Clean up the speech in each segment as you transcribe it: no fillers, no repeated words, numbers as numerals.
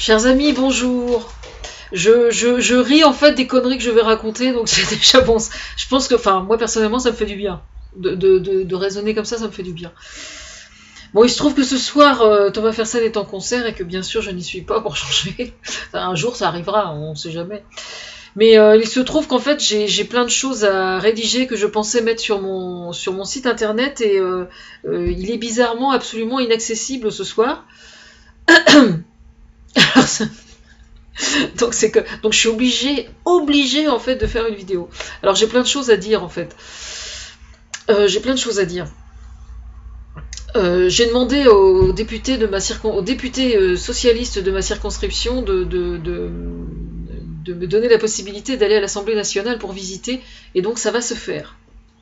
Chers amis, bonjour. Je ris en fait des conneries que je vais raconter, donc c'est déjà bon. Je pense que, enfin, moi personnellement, ça me fait du bien. De raisonner comme ça me fait du bien. Bon, il se trouve que ce soir, Thomas Fersen est en concert et que bien sûr, je n'y suis pas pour changer. Enfin, un jour, ça arrivera, on sait jamais. Mais il se trouve qu'en fait, j'ai plein de choses à rédiger que je pensais mettre sur mon site internet et il est bizarrement absolument inaccessible ce soir. Alors, donc je suis obligée en fait de faire une vidéo. Alors j'ai plein de choses à dire en fait. J'ai plein de choses à dire. J'ai demandé aux députés socialistes de ma circonscription de me donner la possibilité d'aller à l'Assemblée nationale pour visiter, et donc ça va se faire.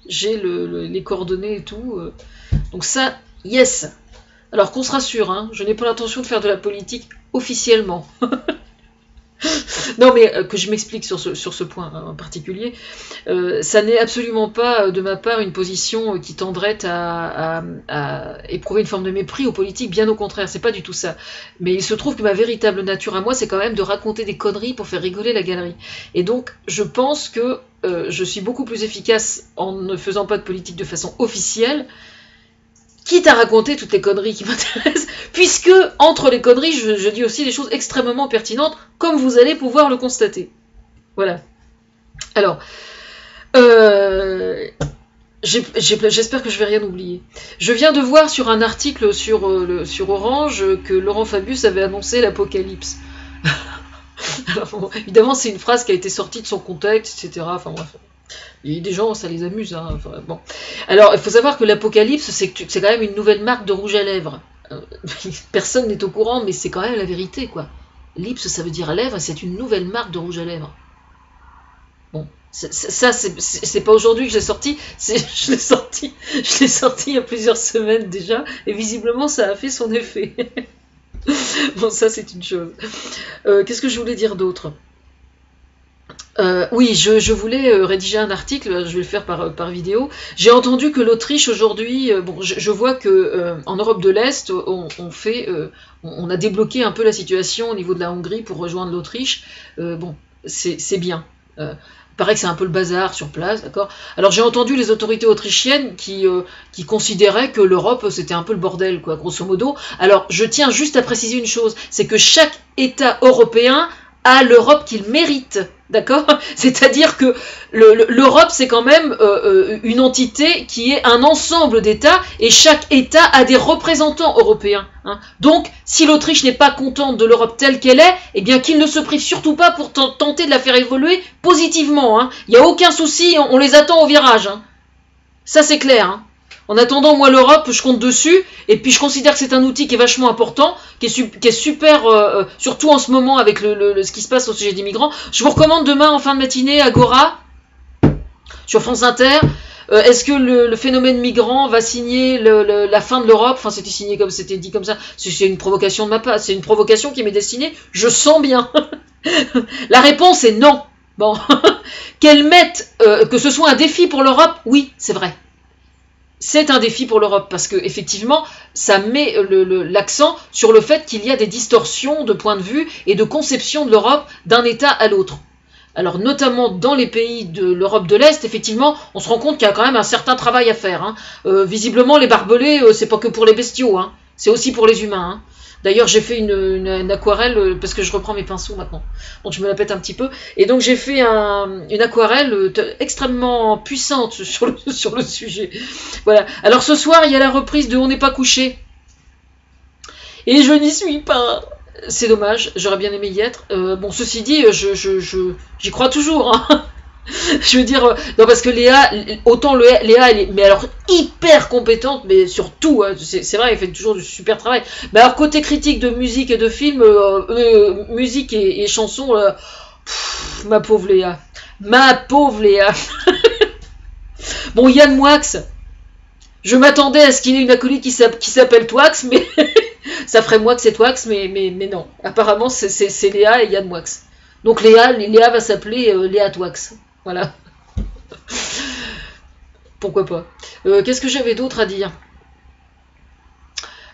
J'ai les coordonnées et tout. Donc ça, yes. Alors qu'on se rassure, hein, je n'ai pas l'intention de faire de la politique officiellement. Non, mais que je m'explique sur ce point en particulier. Ça n'est absolument pas de ma part une position qui tendrait à éprouver une forme de mépris aux politiques, bien au contraire, c'est pas du tout ça. Mais il se trouve que ma véritable nature à moi, c'est quand même de raconter des conneries pour faire rigoler la galerie. Et donc, je pense que je suis beaucoup plus efficace en ne faisant pas de politique de façon officielle, quitte à raconter toutes les conneries qui m'intéressent, puisque entre les conneries, je dis aussi des choses extrêmement pertinentes, comme vous allez pouvoir le constater. Voilà. Alors, j'espère que je vais rien oublier. Je viens de voir sur un article sur Orange que Laurent Fabius avait annoncé l'apocalypse. Alors, bon, évidemment, c'est une phrase qui a été sortie de son contexte, etc. Enfin bref. Et des gens, ça les amuse. Hein. Enfin, bon. Alors, il faut savoir que l'apocalypse, c'est quand même une nouvelle marque de rouge à lèvres. Personne n'est au courant, mais c'est quand même la vérité, quoi. Lips, ça veut dire lèvres, et c'est une nouvelle marque de rouge à lèvres. Bon, ça, c'est pas aujourd'hui que je l'ai sorti, je l'ai sorti il y a plusieurs semaines déjà, et visiblement, ça a fait son effet. Bon, ça, c'est une chose. Qu'est-ce que je voulais dire d'autre ? Oui, je voulais rédiger un article, je vais le faire par vidéo. J'ai entendu que l'Autriche aujourd'hui, bon, je vois que en Europe de l'Est, on a débloqué un peu la situation au niveau de la Hongrie pour rejoindre l'Autriche. Bon, c'est bien. Il paraît que c'est un peu le bazar sur place, d'accord. Alors j'ai entendu les autorités autrichiennes qui considéraient que l'Europe c'était un peu le bordel, quoi, grosso modo. Alors je tiens juste à préciser une chose, c'est que chaque État européen a l'Europe qu'il mérite, d'accord? C'est-à-dire que l'Europe, c'est quand même une entité qui est un ensemble d'États, et chaque État a des représentants européens. Hein. Donc, si l'Autriche n'est pas contente de l'Europe telle qu'elle est, eh bien qu'il ne se prive surtout pas pour tenter de la faire évoluer positivement. Hein. Il n'y a aucun souci, on les attend au virage. Hein. Ça, c'est clair. Hein. En attendant, moi, l'Europe, je compte dessus, et puis je considère que c'est un outil qui est vachement important, qui est super, surtout en ce moment avec ce qui se passe au sujet des migrants. Je vous recommande demain, en fin de matinée, Agora, sur France Inter, est-ce que le phénomène migrant va signer la fin de l'Europe? Enfin, c'était dit comme ça, c'est une provocation de ma part, c'est une provocation qui m'est destinée, je sens bien. La réponse est non. Bon, qu'elle mette, que ce soit un défi pour l'Europe, oui, c'est vrai. C'est un défi pour l'Europe parce que effectivement, ça met l'accent sur le fait qu'il y a des distorsions de point de vue et de conception de l'Europe d'un État à l'autre. Alors notamment dans les pays de l'Europe de l'Est, effectivement, on se rend compte qu'il y a quand même un certain travail à faire. Hein. Visiblement, les barbelés, c'est pas que pour les bestiaux, hein. C'est aussi pour les humains. Hein. D'ailleurs, j'ai fait une aquarelle, parce que je reprends mes pinceaux maintenant, donc je me la pète un petit peu, et donc j'ai fait une aquarelle extrêmement puissante sur le sujet. Voilà. Alors ce soir, il y a la reprise de On n'est pas couché, et je n'y suis pas. C'est dommage, j'aurais bien aimé y être. Bon, ceci dit, j'y crois toujours, hein. Je veux dire, non, parce que Léa, Léa, elle est, mais alors, hyper compétente, mais sur tout, hein, c'est vrai, elle fait toujours du super travail. Mais alors, côté critique de musique et de film, musique et chansons, ma pauvre Léa. Bon, Yann Moix, je m'attendais à ce qu'il ait une acolyte qui s'appelle Twax, mais ça ferait Moix et Twax, mais non. Apparemment, c'est Léa et Yann Moix. Donc Léa va s'appeler Léa Twax. Voilà. Pourquoi pas. Qu'est-ce que j'avais d'autre à dire?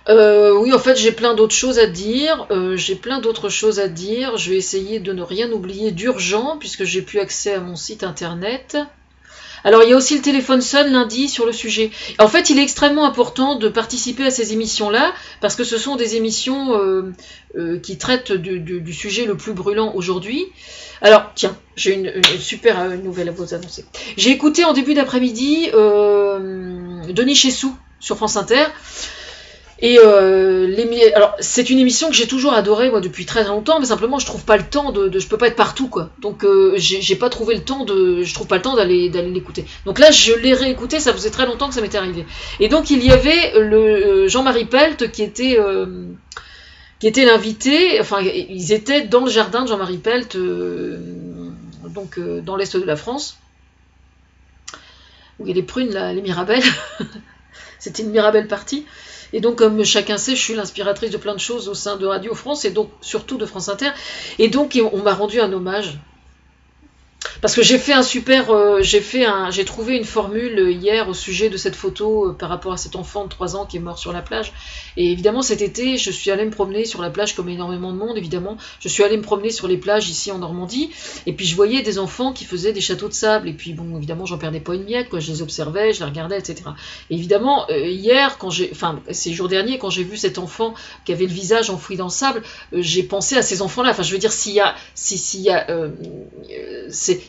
Oui, en fait, j'ai plein d'autres choses à dire. J'ai plein d'autres choses à dire. Je vais essayer de ne rien oublier d'urgent, puisque j'ai plus accès à mon site internet. Alors, il y a aussi le téléphone sonne lundi sur le sujet. En fait, il est extrêmement important de participer à ces émissions-là, parce que ce sont des émissions qui traitent du sujet le plus brûlant aujourd'hui. Alors, tiens, j'ai une super nouvelle à vous annoncer. J'ai écouté en début d'après-midi Denis Chessou sur France Inter. Et alors c'est une émission que j'ai toujours adorée moi depuis très longtemps, mais simplement je trouve pas le temps je peux pas être partout quoi. Donc j'ai pas trouvé le temps je trouve pas le temps d'aller l'écouter. Donc là je l'ai réécouté, ça faisait très longtemps que ça m'était arrivé. Et donc il y avait le Jean-Marie Pelt qui était l'invité. Enfin ils étaient dans le jardin de Jean-Marie Pelt, dans l'est de la France, où il y a les prunes là, les mirabelles. C'était une mirabelle partie. Et donc, comme chacun sait, je suis l'inspiratrice de plein de choses au sein de Radio France, et donc surtout de France Inter. Et donc, on m'a rendu un hommage. Parce que j'ai trouvé une formule hier au sujet de cette photo par rapport à cet enfant de 3 ans qui est mort sur la plage. Et évidemment, cet été, je suis allée me promener sur la plage comme énormément de monde, évidemment. Je suis allée me promener sur les plages ici en Normandie. Et puis, je voyais des enfants qui faisaient des châteaux de sable. Et puis, bon, évidemment, j'en perdais pas une miette, quoi. Je les observais, je les regardais, etc. Et évidemment, hier, ces jours derniers, quand j'ai vu cet enfant qui avait le visage enfoui dans le sable, j'ai pensé à ces enfants-là. Enfin, je veux dire,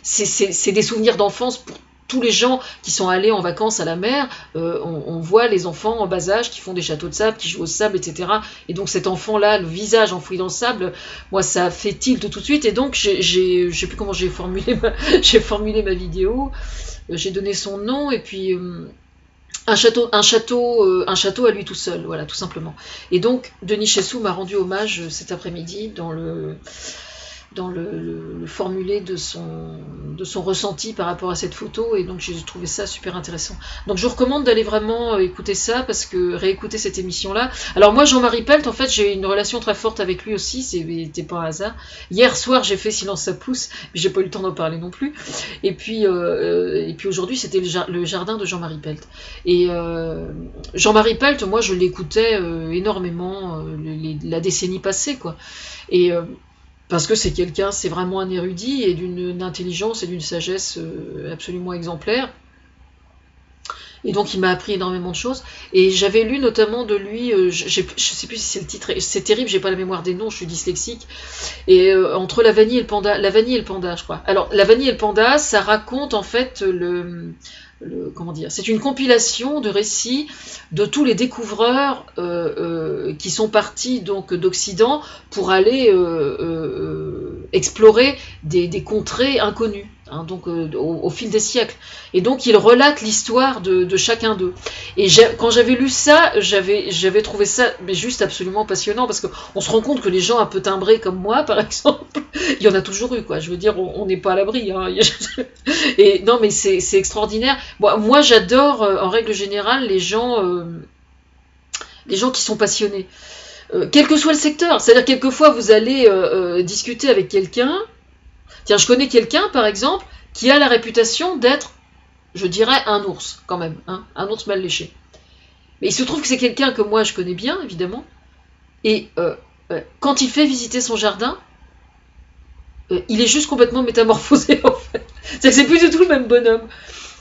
c'est des souvenirs d'enfance pour tous les gens qui sont allés en vacances à la mer. On voit les enfants en bas âge qui font des châteaux de sable, qui jouent au sable, etc. Et donc cet enfant-là, le visage enfoui dans le sable, moi ça a fait tilt tout de suite. Et donc je sais plus comment j'ai formulé ma vidéo. J'ai donné son nom et puis un château à lui tout seul, voilà, tout simplement. Et donc Denis Chessou m'a rendu hommage cet après-midi dans le formulé de son ressenti par rapport à cette photo, et donc j'ai trouvé ça super intéressant. Donc je vous recommande d'aller vraiment écouter ça, parce que réécouter cette émission-là. Alors moi, Jean-Marie Pelt, en fait, j'ai une relation très forte avec lui aussi, c'était pas un hasard. Hier soir, j'ai fait Silence ça pousse, mais j'ai pas eu le temps d'en parler non plus. Et puis aujourd'hui, c'était le jardin de Jean-Marie Pelt. Et Jean-Marie Pelt, moi, je l'écoutais énormément la décennie passée, quoi. Et parce que c'est vraiment un érudit et d'une intelligence et d'une sagesse absolument exemplaire. Et donc il m'a appris énormément de choses. Et j'avais lu notamment de lui, je sais plus si c'est le titre, c'est terrible, j'ai pas la mémoire des noms, je suis dyslexique. Et entre la vanille et le panda, je crois. Alors la vanille et le panda, ça raconte en fait comment dire, c'est une compilation de récits de tous les découvreurs qui sont partis donc d'Occident pour aller explorer des contrées inconnues, hein, donc au fil des siècles. Et donc il relate l'histoire de chacun d'eux. Et quand j'avais lu ça, j'avais trouvé ça juste absolument passionnant, parce qu'on se rend compte que les gens un peu timbrés comme moi, par exemple, il y en a toujours eu, quoi. Je veux dire, on n'est pas à l'abri, hein. Et non, mais c'est extraordinaire. Moi, j'adore, en règle générale, les gens qui sont passionnés. Quel que soit le secteur. C'est-à-dire, quelquefois, vous allez discuter avec quelqu'un. Tiens, je connais quelqu'un, par exemple, qui a la réputation d'être, je dirais, un ours, quand même, hein, un ours mal léché. Mais il se trouve que c'est quelqu'un que moi, je connais bien, évidemment. Et quand il fait visiter son jardin, il est juste complètement métamorphosé, en fait. C'est que c'est plus du tout le même bonhomme.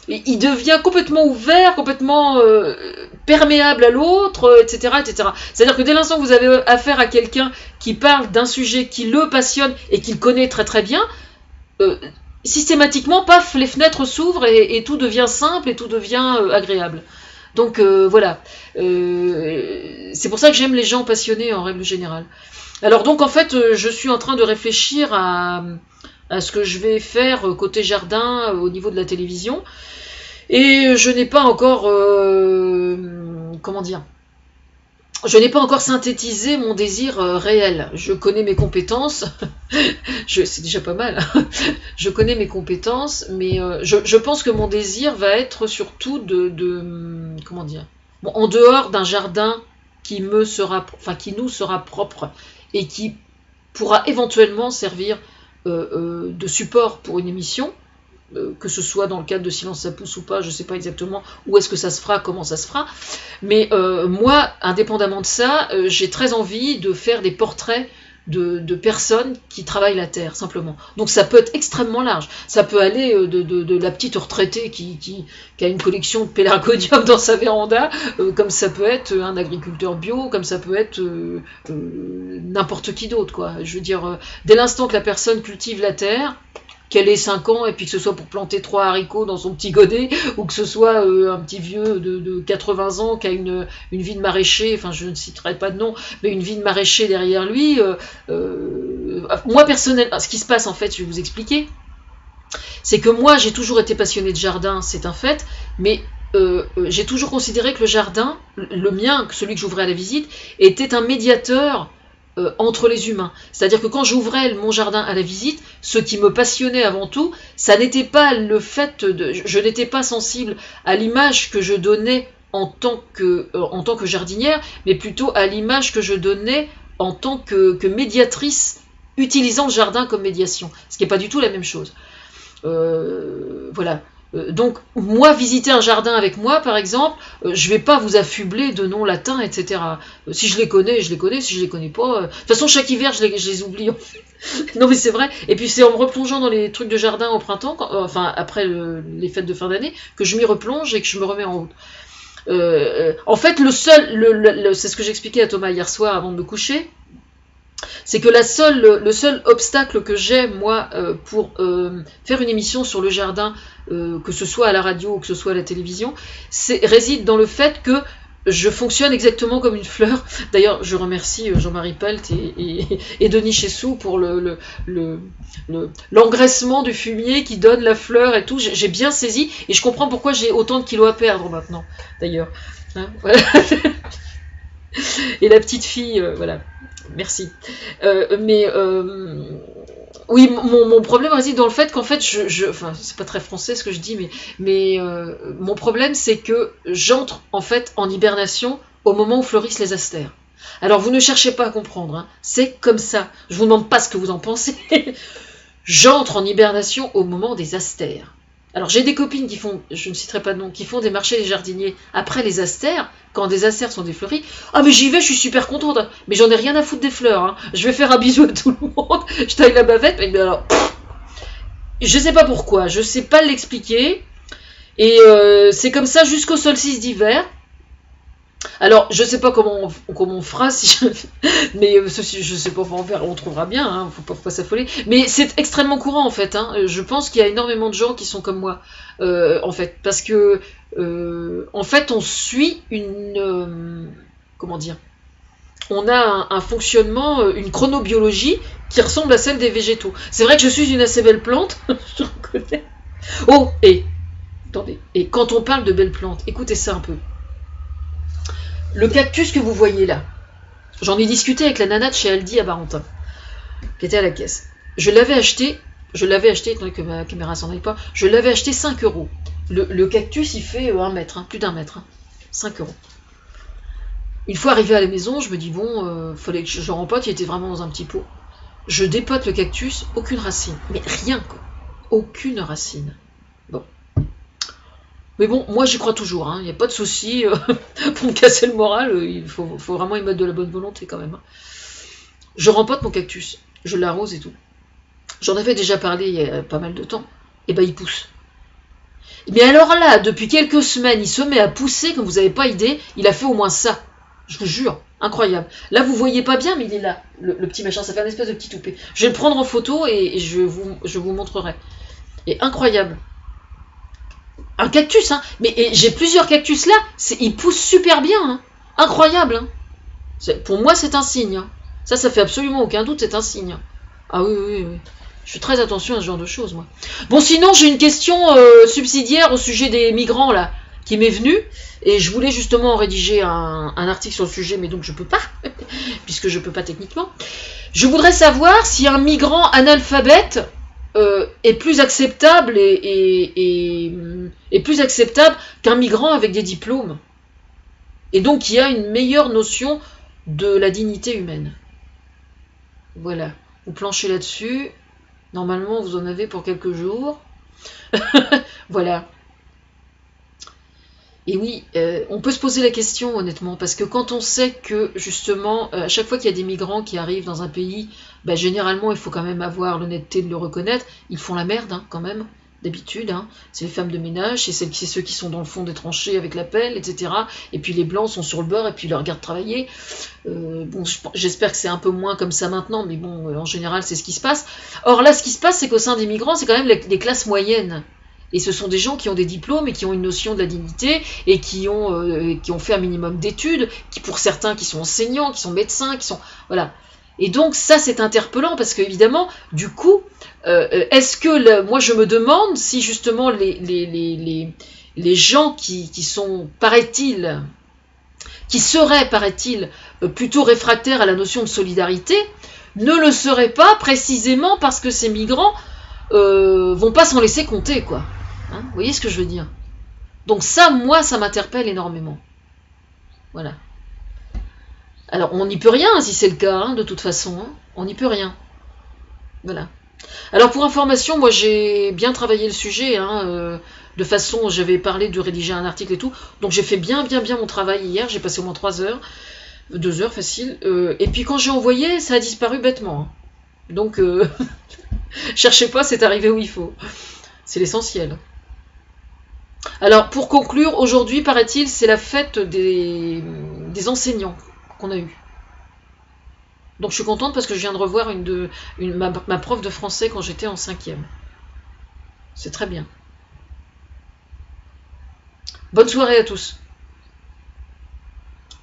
Et il devient complètement ouvert, complètement perméable à l'autre, etc., etc. C'est-à-dire que dès l'instant que vous avez affaire à quelqu'un qui parle d'un sujet qui le passionne et qu'il connaît très très bien, systématiquement, paf, les fenêtres s'ouvrent et tout devient simple et tout devient agréable. Donc voilà. C'est pour ça que j'aime les gens passionnés en règle générale. Alors donc en fait, je suis en train de réfléchir à ce que je vais faire côté jardin au niveau de la télévision. Et je n'ai pas encore, comment dire, je n'ai pas encore synthétisé mon désir réel. Je connais mes compétences, c'est déjà pas mal, je connais mes compétences, mais je pense que mon désir va être surtout comment dire, bon, en dehors d'un jardin qui nous sera propre et qui pourra éventuellement servir de support pour une émission. que ce soit dans le cadre de Silence ça pousse ou pas, je ne sais pas exactement où est-ce que ça se fera, comment ça se fera, mais moi, indépendamment de ça, j'ai très envie de faire des portraits de personnes qui travaillent la terre, simplement. Donc ça peut être extrêmement large. Ça peut aller de la petite retraitée qui a une collection de pélargonium dans sa véranda, comme ça peut être un agriculteur bio, comme ça peut être n'importe qui d'autre, quoi. Je veux dire, dès l'instant que la personne cultive la terre, qu'elle ait 5 ans, et puis que ce soit pour planter 3 haricots dans son petit godet, ou que ce soit un petit vieux de 80 ans qui a une vie de maraîcher, enfin je ne citerai pas de nom, mais une vie de maraîcher derrière lui, moi personnellement, ce qui se passe en fait, je vais vous expliquer, c'est que moi j'ai toujours été passionnée de jardin, c'est un fait, mais j'ai toujours considéré que le jardin, le mien, celui que j'ouvrais à la visite, était un médiateur entre les humains. C'est-à-dire que quand j'ouvrais mon jardin à la visite, ce qui me passionnait avant tout, ça n'était pas le fait de... Je n'étais pas sensible à l'image que je donnais en tant que jardinière, mais plutôt à l'image que je donnais en tant que médiatrice, utilisant le jardin comme médiation. Ce qui n'est pas du tout la même chose. Voilà. Donc, moi, visiter un jardin avec moi, par exemple, je vais pas vous affubler de noms latins, etc. Si je les connais, je les connais. Si je les connais pas... De toute façon, chaque hiver, je les oublie. Non, mais c'est vrai. Et puis, c'est en me replongeant dans les trucs de jardin au printemps, enfin, après les fêtes de fin d'année, que je m'y replonge et que je me remets en route. En fait, c'est ce que j'expliquais à Thomas hier soir avant de me coucher, c'est que le seul obstacle que j'ai, moi, pour faire une émission sur le jardin, que ce soit à la radio ou que ce soit à la télévision, réside dans le fait que je fonctionne exactement comme une fleur. D'ailleurs, je remercie Jean-Marie Pelt et Denis Chessou pour l'engraissement du fumier qui donne la fleur et tout. J'ai bien saisi et je comprends pourquoi j'ai autant de kilos à perdre maintenant, d'ailleurs. Hein, voilà. Et la petite fille, voilà. Merci. Oui, mon problème réside dans le fait qu'en fait, enfin, c'est pas très français ce que je dis, mais mon problème, c'est que j'entre en fait en hibernation au moment où fleurissent les astères. Alors, vous ne cherchez pas à comprendre, hein, c'est comme ça. Je vous demande pas ce que vous en pensez. J'entre en hibernation au moment des astères. Alors, j'ai des copines qui font, je ne citerai pas de nom, qui font des marchés des jardiniers après les astères, quand des astères sont défleuries. Ah, mais j'y vais, je suis super contente, mais j'en ai rien à foutre des fleurs. Hein. Je vais faire un bisou à tout le monde, je taille la bavette, mais alors, je sais pas pourquoi, je sais pas l'expliquer, et c'est comme ça jusqu'au solstice d'hiver. Alors, je sais pas comment on fera, mais je sais pas, on trouvera bien, hein, faut pas s'affoler. Mais c'est extrêmement courant en fait. Hein. Je pense qu'il y a énormément de gens qui sont comme moi, en fait, parce que en fait, on suit comment dire, on a un fonctionnement, une chronobiologie qui ressemble à celle des végétaux. C'est vrai que je suis une assez belle plante, je reconnais. Oh, attendez, et quand on parle de belles plantes, écoutez ça un peu. Le cactus que vous voyez là, j'en ai discuté avec la nana de chez Aldi à Barentin, qui était à la caisse. Je l'avais acheté, étant que ma caméra s'en aille pas, je l'avais acheté 5 €. Le cactus, il fait 1 mètre, hein, plus d'1 mètre, hein, 5 €. Une fois arrivé à la maison, je me dis, bon, fallait que je rempote, il était vraiment dans un petit pot. Je dépote le cactus, aucune racine, mais rien, quoi. Aucune racine. Bon. Mais bon, moi j'y crois toujours, il n'y a pas de souci, pour me casser le moral, il faut vraiment y mettre de la bonne volonté quand même. Hein. Je rempote mon cactus, je l'arrose et tout. J'en avais déjà parlé il y a pas mal de temps, et ben il pousse. Mais alors là, depuis quelques semaines, il se met à pousser, comme vous n'avez pas idée, il a fait au moins ça, je vous jure, incroyable. Là vous voyez pas bien, mais il est là, le petit machin, ça fait un espèce de petit toupet. Je vais le prendre en photo et je vous montrerai. Et incroyable. Un cactus, hein. Mais j'ai plusieurs cactus là, ils poussent super bien, hein. Incroyable. Hein. Pour moi, c'est un signe. Hein. Ça fait absolument aucun doute, c'est un signe. Ah oui. Je fais très attention à ce genre de choses, moi. Bon, sinon, j'ai une question subsidiaire au sujet des migrants, là, qui m'est venue, et je voulais justement rédiger un article sur le sujet, mais donc je peux pas, puisque je peux pas techniquement. Je voudrais savoir si un migrant analphabète est plus acceptable et plus acceptable qu'un migrant avec des diplômes. Et donc qui a une meilleure notion de la dignité humaine. Voilà. Vous planchez là-dessus. Normalement, vous en avez pour quelques jours. Voilà. Et oui, on peut se poser la question honnêtement, parce que quand on sait que justement, à chaque fois qu'il y a des migrants qui arrivent dans un pays, bah, généralement il faut quand même avoir l'honnêteté de le reconnaître, ils font la merde hein, quand même, d'habitude, hein. C'est les femmes de ménage, c'est ceux qui sont dans le fond des tranchées avec la pelle, etc. Et puis les blancs sont sur le bord et puis ils les regardent travailler. Bon, j'espère que c'est un peu moins comme ça maintenant, mais bon, en général c'est ce qui se passe. Or là, ce qui se passe, c'est qu'au sein des migrants, c'est quand même les classes moyennes. Et ce sont des gens qui ont des diplômes et qui ont une notion de la dignité et qui ont fait un minimum d'études, qui pour certains qui sont enseignants, qui sont médecins, qui sont voilà. Et donc ça c'est interpellant parce que évidemment du coup est-ce que moi je me demande si justement les gens qui sont paraît-il qui seraient paraît-il plutôt réfractaires à la notion de solidarité ne le seraient pas précisément parce que ces migrants vont pas s'en laisser compter quoi. Hein, vous voyez ce que je veux dire? Donc ça, moi, ça m'interpelle énormément. Voilà. Alors, on n'y peut rien si c'est le cas, hein, de toute façon. Hein. On n'y peut rien. Voilà. Alors, pour information, moi, j'ai bien travaillé le sujet, hein, de façon, j'avais parlé de rédiger un article et tout. Donc, j'ai fait bien mon travail hier. J'ai passé au moins 3 heures, 2 heures facile. Et puis, quand j'ai envoyé, ça a disparu bêtement. Hein. Donc, cherchez pas, c'est arrivé où il faut. C'est l'essentiel. Alors, pour conclure, aujourd'hui, paraît-il, c'est la fête des enseignants qu'on a eu. Donc, je suis contente parce que je viens de revoir ma prof de français quand j'étais en 5e. C'est très bien. Bonne soirée à tous.